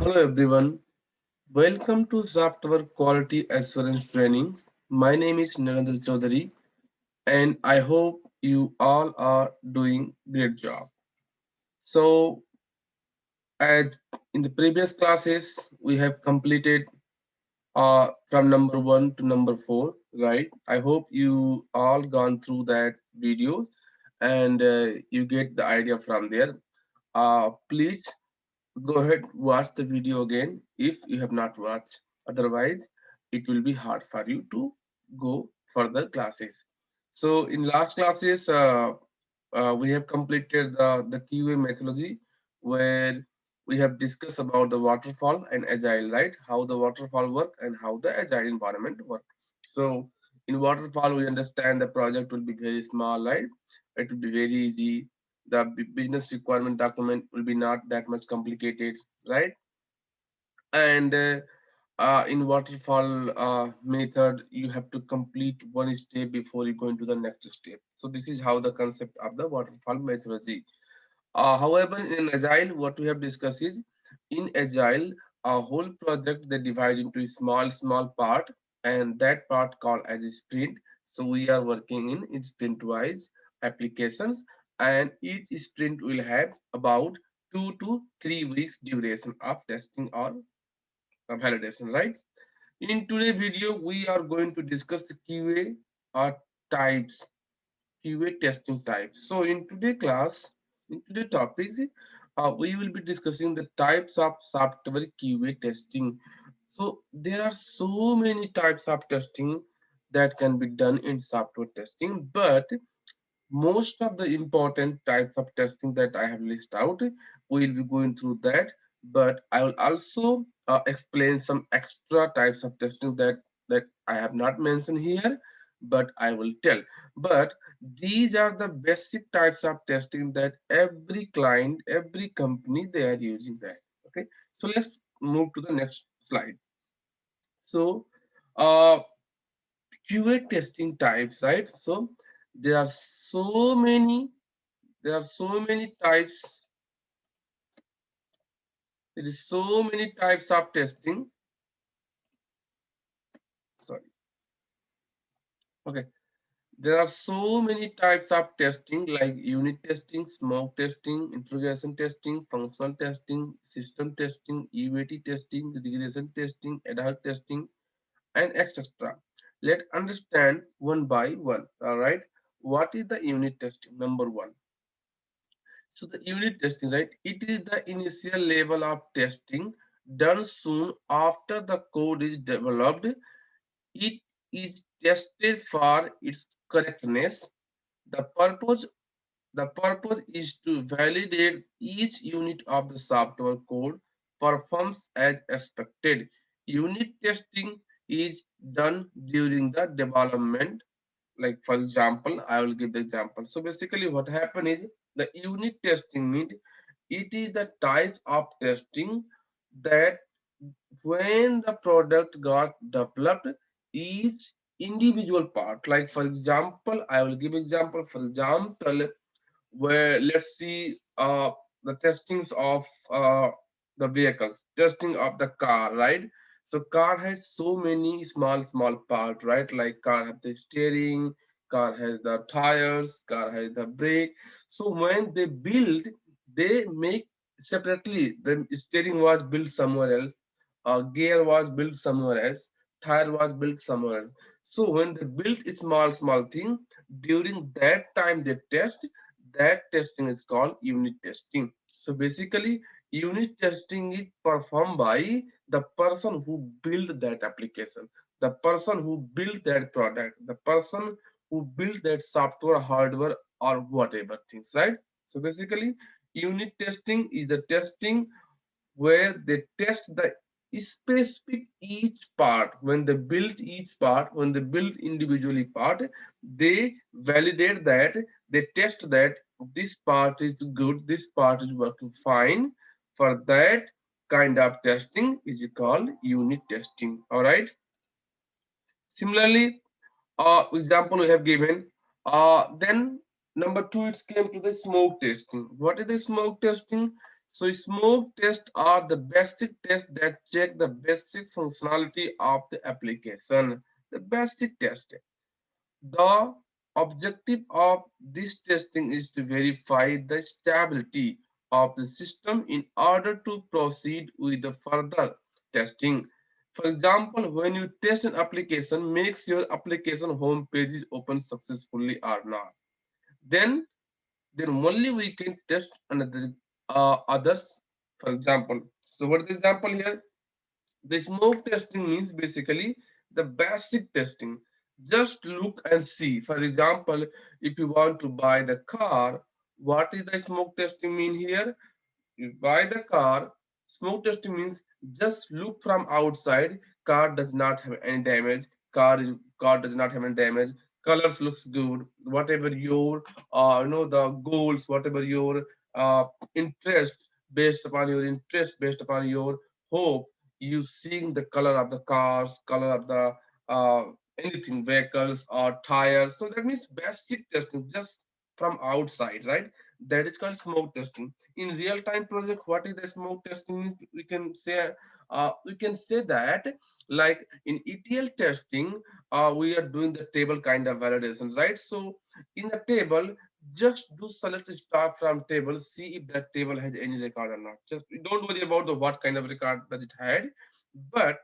Hello everyone, welcome to Software Quality Assurance Training. My name is Narendra Chaudhary and I hope you all are doing great job. So as in the previous classes we have completed from number 1 to number 4, right? I hope you all gone through that video and you get the idea from there. Please go ahead, watch the video again if you have not watched. Otherwise, it will be hard for you to go further classes. So in last classes, we have completed the QA methodology where we have discussed about the waterfall and agile, right? How the waterfall work and how the agile environment work. So in waterfall, we understand the project will be very small, right? It will be very easy. The business requirement document will be not that much complicated, right? And in waterfall method, you have to complete one step before you go into the next step. So this is how the concept of the waterfall methodology. However, in agile, what we have discussed is in agile, a whole project they divide into small part, and that part called as a sprint. So we are working in sprint wise applications, and each sprint will have about 2 to 3 weeks duration of testing or validation, right? In today's video, we are going to discuss the QA types, QA testing types. So in today's class, in today's topics, we will be discussing the types of software QA testing. So there are so many types of testing that can be done in software testing, but most of the important types of testing that I have listed out, we'll be going through that. But I will also explain some extra types of testing that I have not mentioned here, but I will tell. But these are the basic types of testing that every client, every company, they are using that. Okay, so let's move to the next slide. So uh, QA testing types, right? So there are so many there are so many types. There is so many types of testing. Sorry. Okay. There are so many types of testing like unit testing, smoke testing, integration testing, functional testing, system testing, UAT testing, regression testing, ad hoc testing, and etc. Let's understand one by one. All right. What is the unit testing? Number one. So the unit testing, right? It is the initial level of testing done soon after the code is developed. It is tested for its correctness. The purpose the purpose is to validate each unit of the software code performs as expected. Unit testing is done during the development. Like for example, I will give the example. So basically what happened is the unit testing means it is the type of testing that when the product got developed, each individual part, like for example, I will give example. For example, where let's see the testings of the vehicles, testing of the car, right? So car has so many small parts, right? Like car has the steering, car has the tires, car has the brake. So when they build, they make separately. The steering was built somewhere else, gear was built somewhere else, tire was built somewhere else. So when they build a small thing, during that time they test, that testing is called unit testing. So basically, unit testing is performed by the person who built that application, the person who built that product, the person who built that software, hardware, or whatever things, right? So basically, unit testing is the testing where they test the specific each part. When they build each part, when they build individually part, they validate that, they test that this part is good, this part is working fine. For that kind of testing is called unit testing. All right. Similarly, example we have given. Then number two, it came to the smoke testing. What is the smoke testing? So smoke tests are the basic tests that check the basic functionality of the application. The basic test. The objective of this testing is to verify the stability of the system in order to proceed with the further testing. For example, when you test an application, make sure application home page is open successfully or not. Then, then only we can test another others. For example, so what is the example here? The smoke testing means basically the basic testing. Just look and see. For example, if you want to buy the car, what is the smoke testing mean here? You buy the car, smoke testing means just look from outside. Car does not have any damage. Car does not have any damage. Colors looks good. Whatever your the goals, whatever your uh, interest based upon your hope, you seeing the color of the cars, color of the uh, anything vehicles or tires. So that means basic testing just from outside, right? That is called smoke testing. In real time project, what is the smoke testing? We can say that, like in ETL testing, we are doing the table kind of validations, right? So in the table, just do select a star from table, see if that table has any record or not. Just don't worry about the what kind of record does it had. But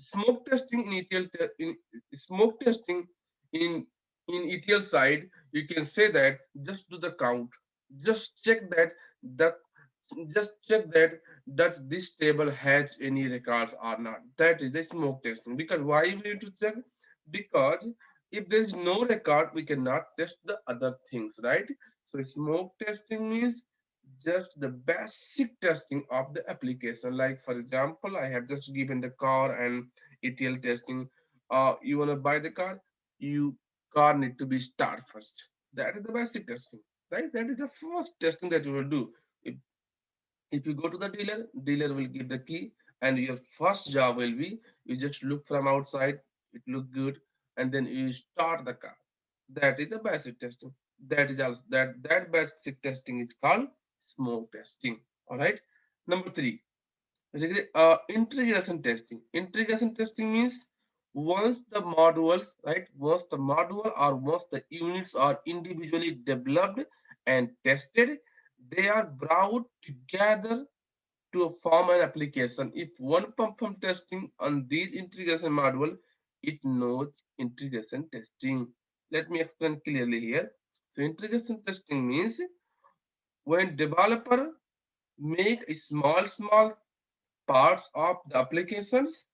smoke testing in in smoke testing in ETL side, you can say that just do the count, just check that the just check that this table has any records or not. That is the smoke testing. Because why we need to check? Because if there is no record, we cannot test the other things, right? So smoke testing means just the basic testing of the application. Like for example, I have just given the car and ETL testing. You wanna buy the car, you car need to be start first. That is the basic testing, right? That is the first testing that you will do. If if you go to the dealer, dealer will give the key, and your first job will be you just look from outside, it look good, and then you start the car. That is the basic testing. That is also that basic testing is called smoke testing. All right. Number three, integration testing. Integration testing means once the modules, right? Once the module or once the units are individually developed and tested, they are brought together to form an application. If one perform testing on these integration module, it knows integration testing. Let me explain clearly here. So integration testing means when developer make a small parts of the applications,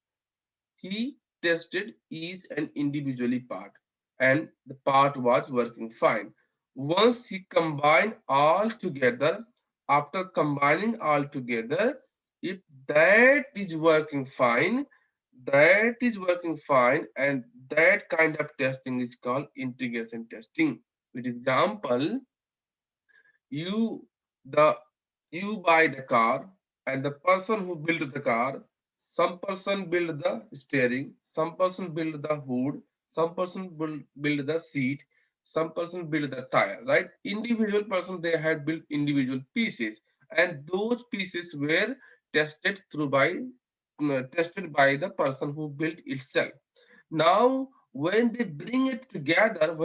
he tested each and individually part, and the part was working fine. Once he combined all together, after combining all together, if that is working fine, that is working fine, and that kind of testing is called integration testing. With example, you the you buy the car, and the person who built the car, some person build the steering, some person build the hood, some person build the seat, some person build the tire, right? Individual person, they had built individual pieces, and those pieces were tested by the person who built itself. Now when they bring it together,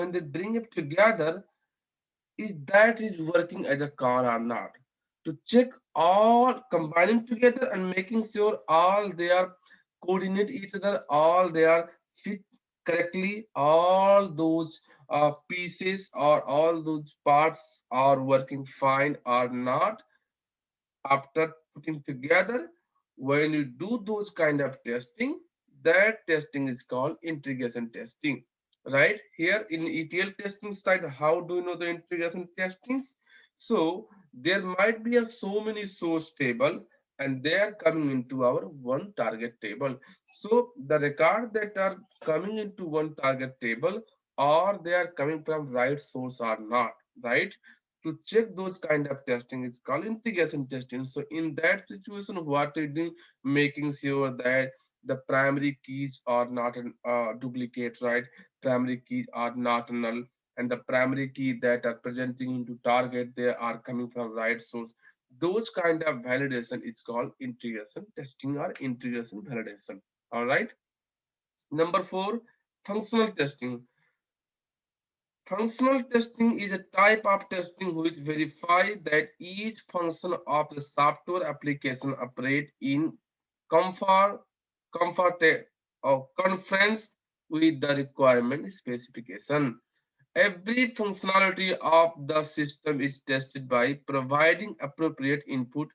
is that is working as a car or not, to check all combining together and making sure all they are coordinate each other, all they are fit correctly, all those pieces or all those parts are working fine or not. After putting together, when you do those kind of testing, that testing is called integration testing. Right here in ETL testing side, how do you know the integration testings? So there might be a so many source table, and they are coming into our one target table. So the record that are coming into one target table, or they are coming from right source or not, right? To check those kind of testing is called integration testing. So in that situation, what it is, making sure that the primary keys are not an duplicate, right? Primary keys are not null, and the primary key that are presenting into target, they are coming from right source. Those kind of validation is called integration testing or integration validation. All right. Number four, functional testing. Functional testing is a type of testing which verifies that each function of the software application operate in comfort, comfort or conference with the requirement specification. Every functionality of the system is tested by providing appropriate input,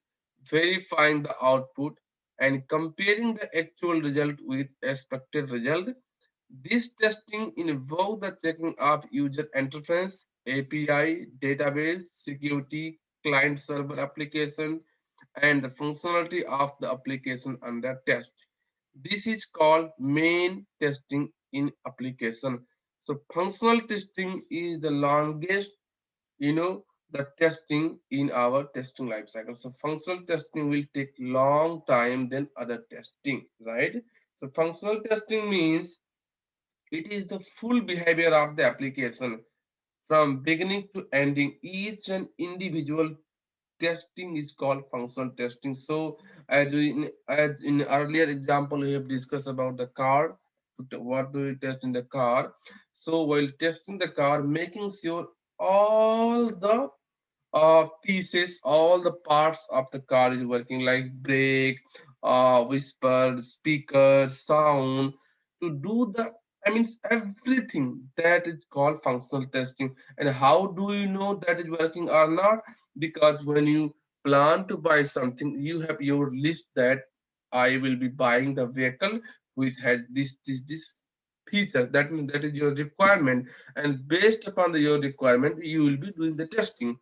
verifying the output, and comparing the actual result with expected result. This testing involves the checking of user interface, API, database, security, client server application, and the functionality of the application under test. This is called main testing in application. So functional testing is the longest, the testing in our testing life cycle. So functional testing will take long time than other testing, right? So functional testing means it is the full behavior of the application from beginning to ending. Each and individual testing is called functional testing. So as in earlier example, we have discussed about the car. What do we test in the car? So while testing the car, making sure all the pieces, all the parts of the car is working, like brake, whisper, speaker, sound, to do the, I mean, everything that is called functional testing. And how do you know that is working or not? Because when you plan to buy something, you have your list that I will be buying the vehicle which has this features. That means that is your requirement, and based upon your requirement, you will be doing the testing.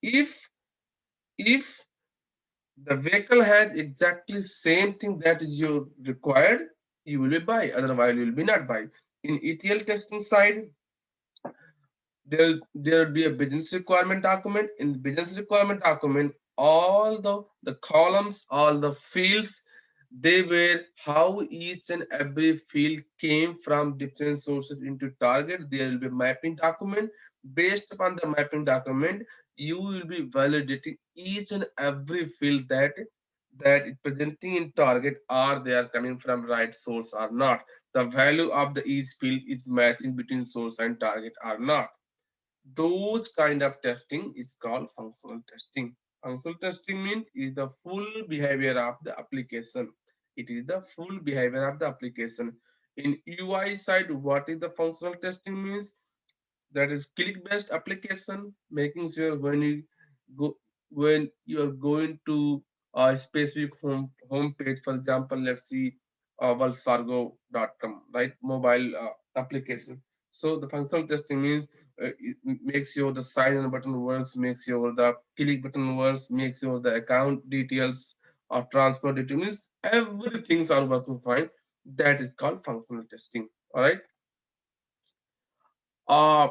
If if the vehicle has exactly same thing that is you required, you will be buy, otherwise you will be not buy. In ETL testing side, there will be a business requirement document. In the business requirement document, all the columns, all the fields, they were how each and every field came from different sources into target. There will be mapping document. Based upon the mapping document, you will be validating each and every field that is presenting in target, are they are coming from right source or not. The value of the each field is matching between source and target or not. Those kind of testing is called functional testing. Functional testing means is the full behavior of the application. It is the full behavior of the application. In UI side, what is the functional testing means? That is click based application, making sure go when you're going to a specific home page. For example, let's see wellsfargo.com, right? Mobile application. So the functional testing means it makes sure the sign in button works, makes sure the click button works, makes sure the account details or transfer details, means everything's are working fine. That is called functional testing. All right. uh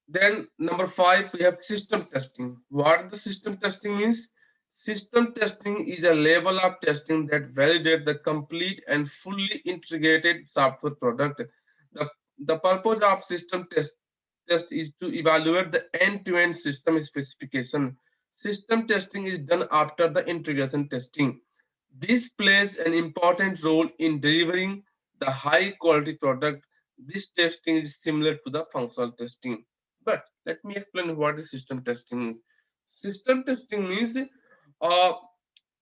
then number five, we have system testing. What the system testing means? System testing is a level of testing that validates the complete and fully integrated software product. The, the purpose of test is to evaluate the end-to-end system specification. System testing is done after the integration testing. This plays an important role in delivering the high quality product. This testing is similar to the functional testing. But let me explain what the system testing is. System testing means uh,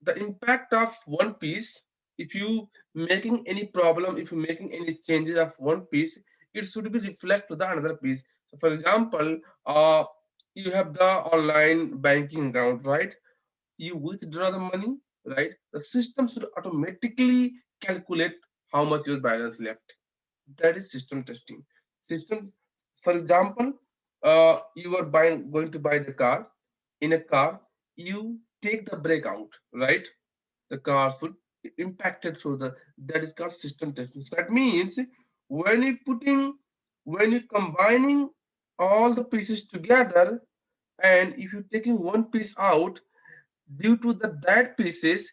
the impact of one piece. If you making any problem, if you making any changes of one piece, it should be reflect to the another piece. So for example, you have the online banking account, right? You withdraw the money, right? The system should automatically calculate how much your balance left. That is system testing. System, for example, you are going to buy the car. In a car, you take the brake out, right? The car should impacted through the, that is called system testing. So that means when you putting, when you combining all the pieces together, and if you're taking one piece out, due to the that pieces,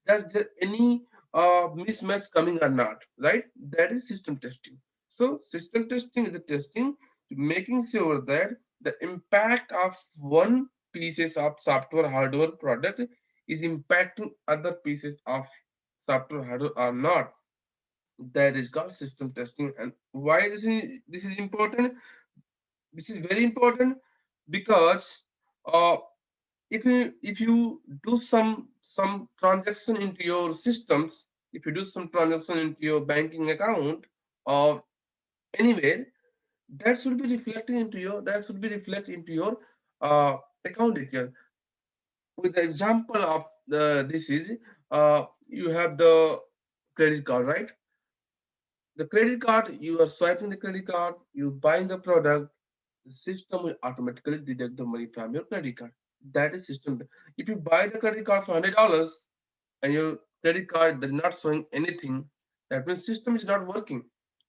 does there any mismatch coming or not, right? That is system testing. So system testing is the testing to making sure that the impact of one pieces of software hardware product is impacting other pieces of software hardware or not. That is called system testing. And why this is important? This is very important because uh, if you do some transaction into your systems, if you do some transaction into your banking account or anywhere, that should be reflected into your uh, account detail. With the example of this is you have the credit card, right? The credit card, you are swiping the credit card, you buying the product, the system will automatically deduct the money from your credit card. That is system. If you buy the credit card for $100 and your credit card does not showing anything, that means system is not working,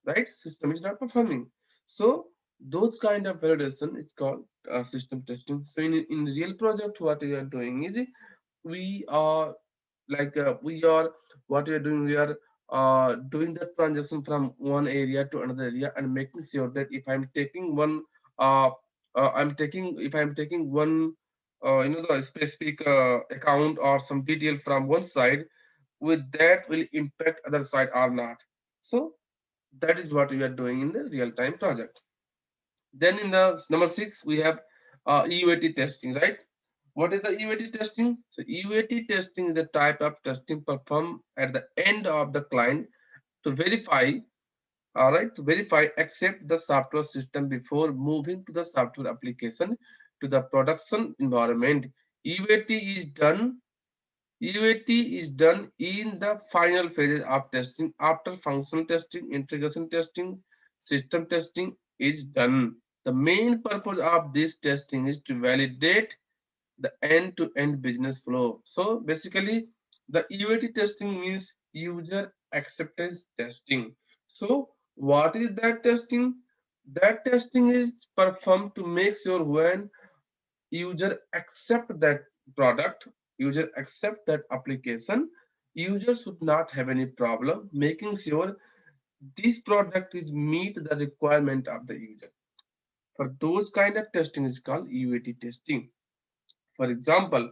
right? System is not performing. So those kind of validation is called system testing. So in real project, what we are doing is we are we are what we are doing, we are doing the transaction from one area to another area and making sure that if I'm taking one uh, I'm taking if I'm taking one the specific account or some detail from one side, with that will impact other side or not. So that is what we are doing in the real time project. Then in the number 6 we have UAT testing, right? What is the UAT testing? So UAT testing is the type of testing performed at the end of the client to verify, all right, to verify accept the software system before moving to the software application to the production environment. UAT is done. UAT is done in the final phases of testing after functional testing, integration testing, system testing is done. The main purpose of this testing is to validate the end-to-end business flow. So basically, the UAT testing means user acceptance testing. So what is that testing? That testing is performed to make sure when user accept that product, user accept that application, user should not have any problem, making sure this product is meet the requirement of the user. For those kind of testing is called UAT testing. For example,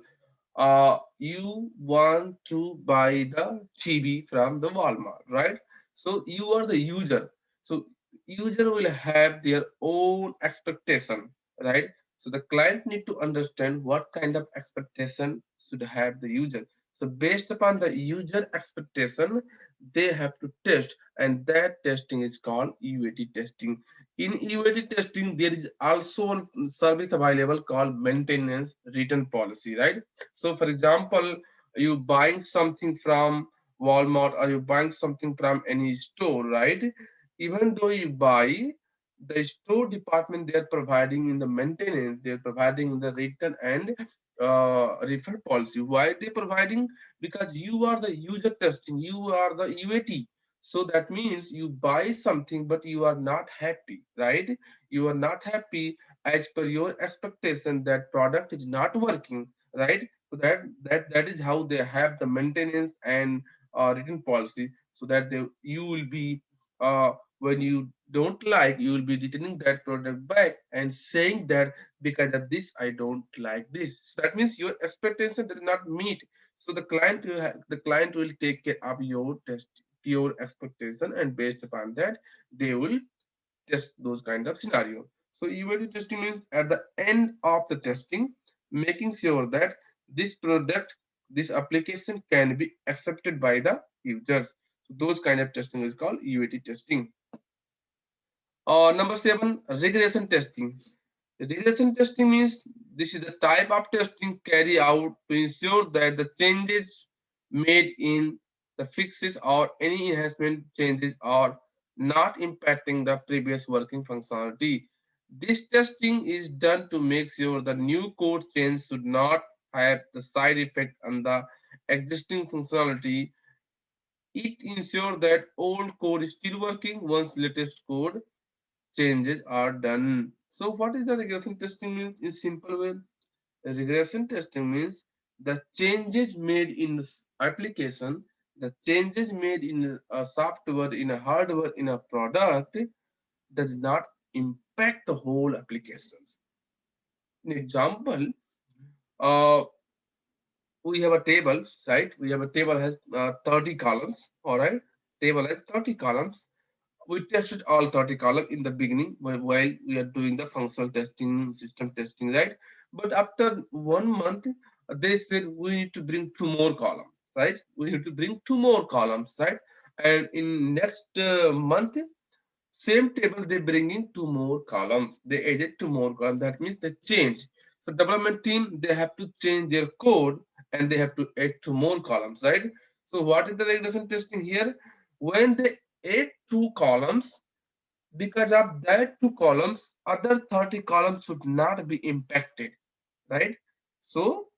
you want to buy the TV from the Walmart, right? So you are the user. So user will have their own expectation, right? So the client need to understand what kind of expectation should have the user. So based upon the user expectation, they have to test, and that testing is called UAT testing. In UAT testing, there is also a service available called maintenance return policy, right? So, for example, you buying something from Walmart or you buying something from any store, right? Even though you buy, the store department they are providing in the maintenance, they are providing the return and refund policy. Why they providing? Because you are the user testing, you are the UAT. So that means you buy something, but you are not happy, right? You are not happy as per your expectation that product is not working, right? So that is how they have the maintenance and written policy, so that you will be when you don't like, you will be returning that product back and saying that because of this I don't like this. So that means your expectation does not meet. So the client will take care of your test, your expectation, and based upon that they will test those kind of scenario. So UAT testing means at the end of the testing, making sure that this product, this application can be accepted by the users. So those kind of testing is called UAT testing. Number 7, regression testing. Regression testing means this is the type of testing carried out to ensure that the changes made in the fixes or any enhancement changes are not impacting the previous working functionality. This testing is done to make sure the new code change should not have the side effect on the existing functionality. It ensures that old code is still working once latest code changes are done. So what is the regression testing means in simple way? Regression testing means the changes made in the application, the changes made in a software, in a hardware, in a product does not impact the whole applications. An example, Uh, we have a table, right? We have a table has 30 columns. All right, table has 30 columns. We tested all 30 columns in the beginning while we are doing the functional testing, system testing, right? But after 1 month, they said we need to bring two more columns, right? We need to bring two more columns, right? And in next month, same table they bring in two more columns. They added two more columns. That means they change. So development team, they have to change their code and they have to add two more columns, right? So what is the regression testing here? When they add two columns, because of that two columns, other 30 columns should not be impacted, right? So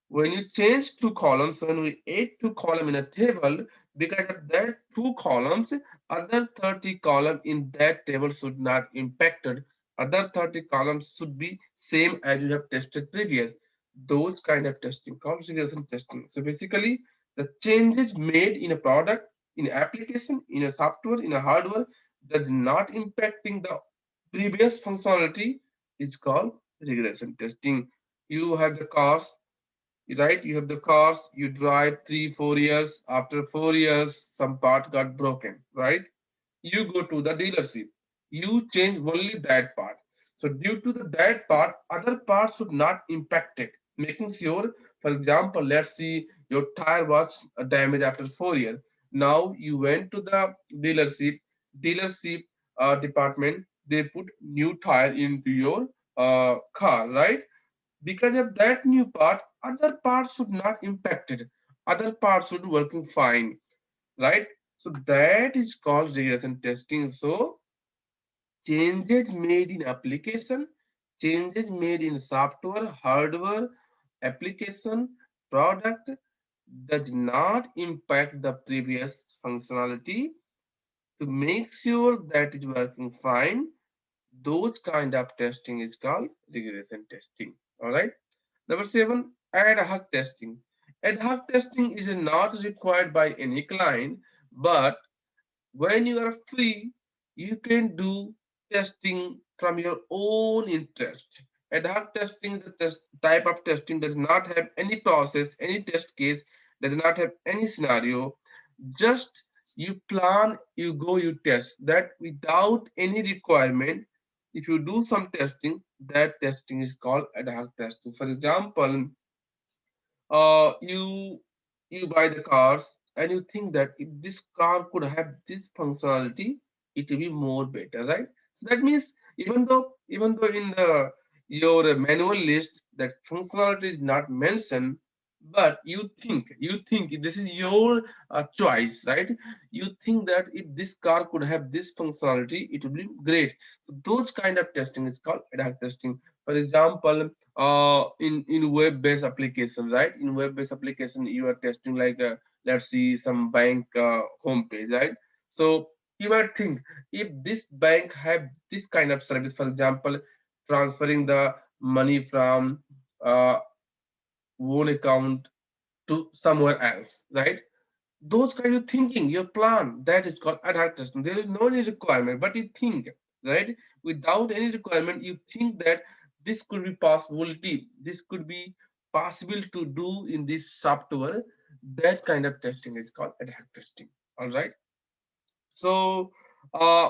when you change two columns, when we add two column in a table, because of that two columns, other 30 column in that table should not impacted. Other 30 columns should be same as you have tested previous. Those kind of testing, configuration testing. So basically, the changes made in a product, in application, in a software, in a hardware, does not impacting the previous functionality is called regression testing. You have the cars, right? You have the cars, you drive 3 4 years, after 4 years some part got broken, right? You go to the dealership, you change only that part. So due to that part, other parts should not impact it, making sure, for example, let's see your tire was damaged after 4 years. Now you went to the dealership department, they put new tire into your car, right? Because of that new part, other parts should not impacted. Other parts should working fine, right? So that is called regression testing. So changes made in application, changes made in software, hardware, application, product does not impact the previous functionality. To make sure that it working fine, those kind of testing is called regression testing. All right. Number seven, ad hoc testing. Ad hoc testing is not required by any client, but when you are free, you can do testing from your own interest. Ad hoc testing, the type of testing does not have any process, any test case, does not have any scenario. Just you plan, you go, you test that without any requirement. If you do some testing, that testing is called ad hoc testing. For example, you buy the cars and you think that if this car could have this functionality, it will be more better, right? So that means even though in the your manual list that functionality is not mentioned, but you think this is your choice, right? You think that if this car could have this functionality, it would be great. So those kind of testing is called ad hoc testing. For example, in web-based application, right? In web-based application, you are testing like let's see some bank homepage, right? So you might think if this bank have this kind of service, for example, transferring the money from uh, one account to somewhere else, right? Those kind of thinking, your plan, that is called ad hoc testing. There is no any requirement, but you think, right? Without any requirement, you think that this could be possibility, this could be possible to do in this software. That kind of testing is called ad hoc testing. All right. So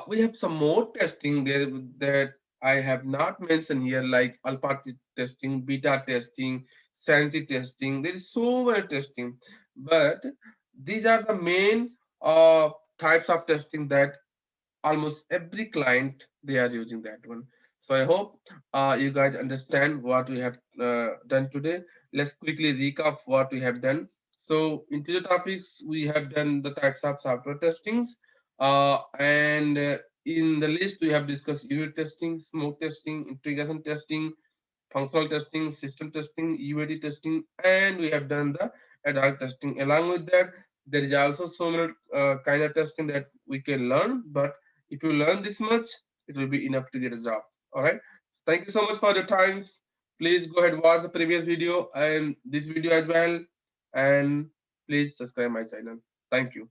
we have some more testing there that I have not mentioned here, like alpha testing, beta testing, sanity testing. There is so much testing, but these are the main types of testing that almost every client they are using that one. So I hope you guys understand what we have done today. Let's quickly recap what we have done. So into the topics, we have done the types of software testings, and in the list we have discussed unit testing, smoke testing, integration testing, functional testing, system testing, UAT testing, and we have done the ad hoc testing. Along with that, there is also so many kind of testing that we can learn. But if you learn this much, it will be enough to get a job. All right. Thank you so much for your time. Please go ahead and watch the previous video and this video as well. And please subscribe my channel. Thank you.